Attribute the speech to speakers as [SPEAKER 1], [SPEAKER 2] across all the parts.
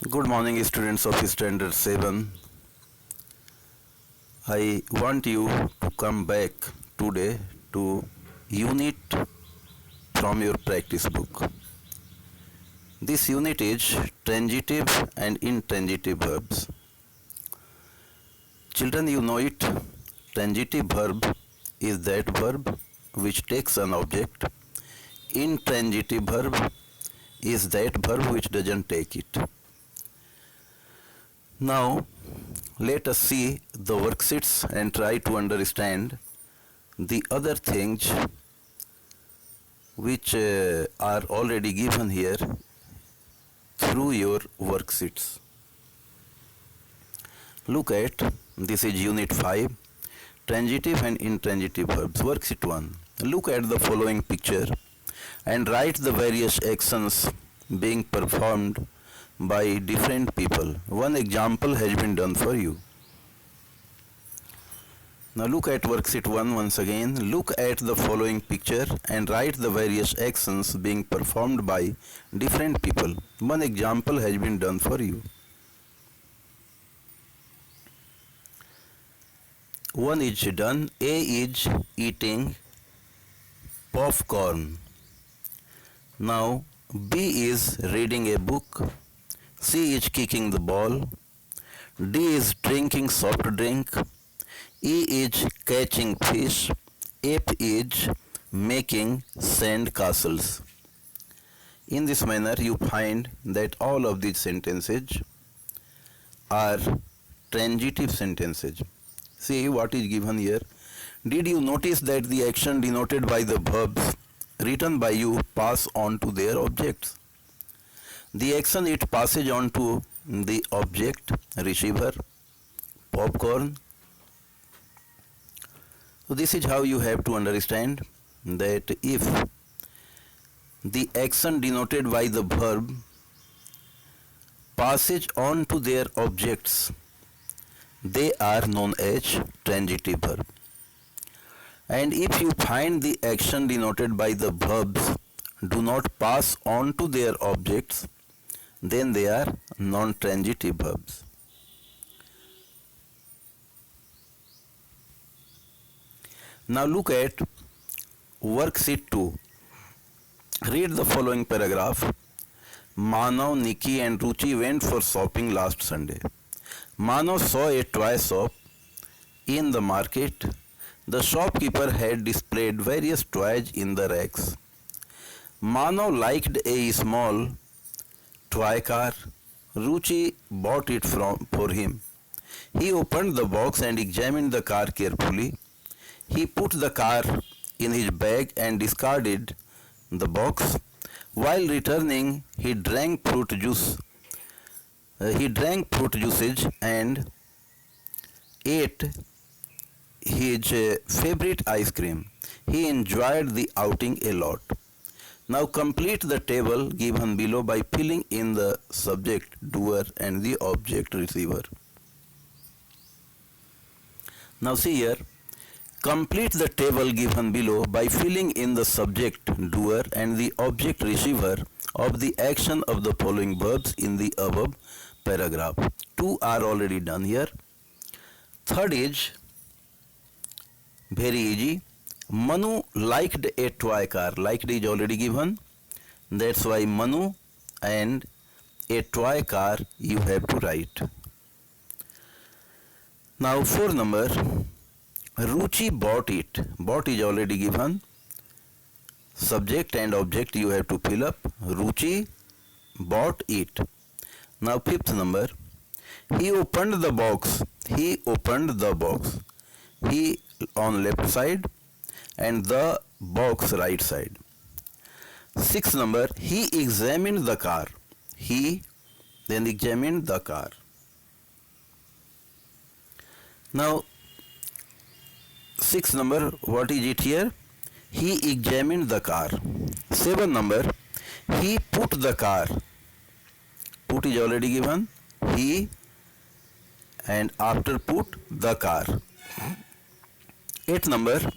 [SPEAKER 1] Good morning, students of Standard 7. I want you to come back today to unit from your practice book. This unit is transitive and intransitive verbs. Children, you know it. Transitive verb is that verb which takes an object. Intransitive verb is that verb which doesn't take it. Now, let us see the worksheets and try to understand the other things which are already given here through your worksheets. Look at this is unit 5, transitive and intransitive verbs. Worksheet 1. Look at the following picture and write the various actions being performed by different people. One example has been done for you. Now look at worksheet 1 once again. Look at the following picture and write the various actions being performed by different people. One example has been done for you. One is done. A is eating popcorn. Now B is reading a book. C is kicking the ball. D is drinking soft drink. E is catching fish. F is making sand castles. In this manner, you find that all of these sentences are transitive sentences. See what is given here. Did you notice that the action denoted by the verbs written by you pass on to their objects? The action it passes on to the object, receiver, popcorn. So this is how you have to understand that if the action denoted by the verb passes on to their objects, they are known as transitive verb. And if you find the action denoted by the verbs do not pass on to their objects, then they are non-transitive verbs. Now look at worksheet 2. Read the following paragraph. Manav, Nikki and Ruchi went for shopping last Sunday. Manav saw a toy shop in the market. The shopkeeper had displayed various toys in the racks. Manav liked a small toy car. Ruchi bought it for him. He opened the box and examined the car carefully. He put the car in his bag and discarded the box. While returning, he drank fruit juices and ate his favorite ice cream. He enjoyed the outing a lot. Now complete the table given below by filling in the subject doer and the object receiver. Now see here, complete the table given below by filling in the subject doer and the object receiver of the action of the following verbs in the above paragraph. Two are already done here. Third is very easy. Manu liked a toy car. Liked is already given. That's why Manu and a toy car you have to write. Now 4 number. Ruchi bought it. Bought is already given. Subject and object you have to fill up. Ruchi bought it. Now 5th number. He opened the box. He opened the box. He on left side and the box right side. 6th number. He examined the car. He then examined the car. Now 6th number, what is it here? He examined the car. 7th number, he put the car. Put is already given. He and after put the car. 8th number,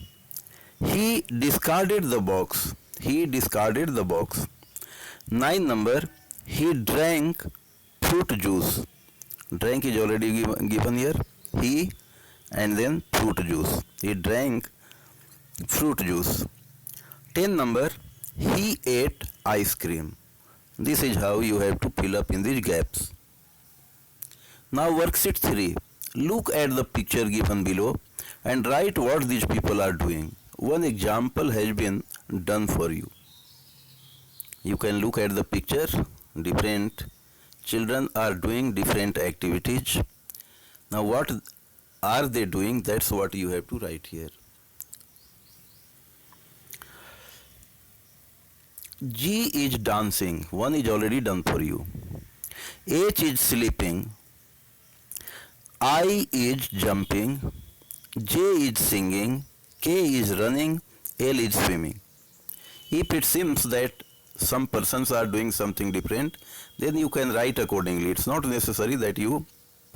[SPEAKER 1] he discarded the box. He discarded the box. 9th number, he drank fruit juice. Drank is already given here. He and then fruit juice. He drank fruit juice. 10 number, he ate ice cream. This is how you have to fill up in these gaps. Now worksheet 3. Look at the picture given below and write what these people are doing. One example has been done for you. You can look at the picture. Different children are doing different activities. Now what are they doing? That's what you have to write here. G is dancing. One is already done for you. H is sleeping. I is jumping. J is singing. K is running. L is swimming. If it seems that some persons are doing something different, then you can write accordingly. It's not necessary that you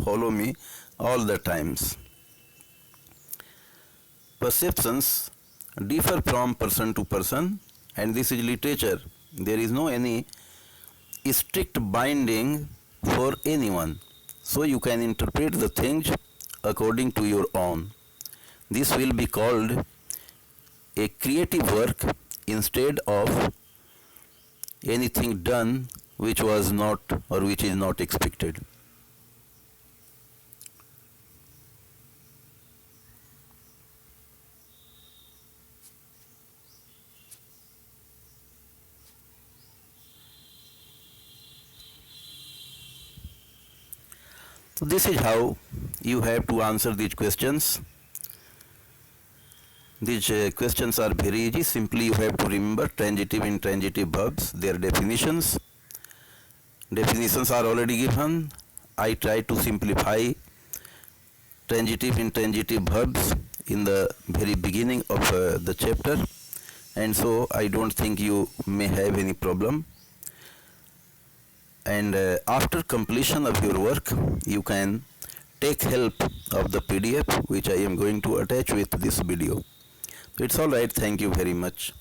[SPEAKER 1] follow me all the times. Perceptions differ from person to person, and this is literature. There is no any strict binding for anyone. So you can interpret the things according to your own. This will be called a creative work instead of anything done which was not or which is not expected. So this is how you have to answer these questions. These questions are very easy. Simply you have to remember transitive, intransitive verbs, their definitions. Definitions are already given. I try to simplify transitive, intransitive verbs in the very beginning of the chapter, and so I don't think you may have any problem. And after completion of your work, you can take help of the PDF which I am going to attach with this video. It's all right. Thank you very much.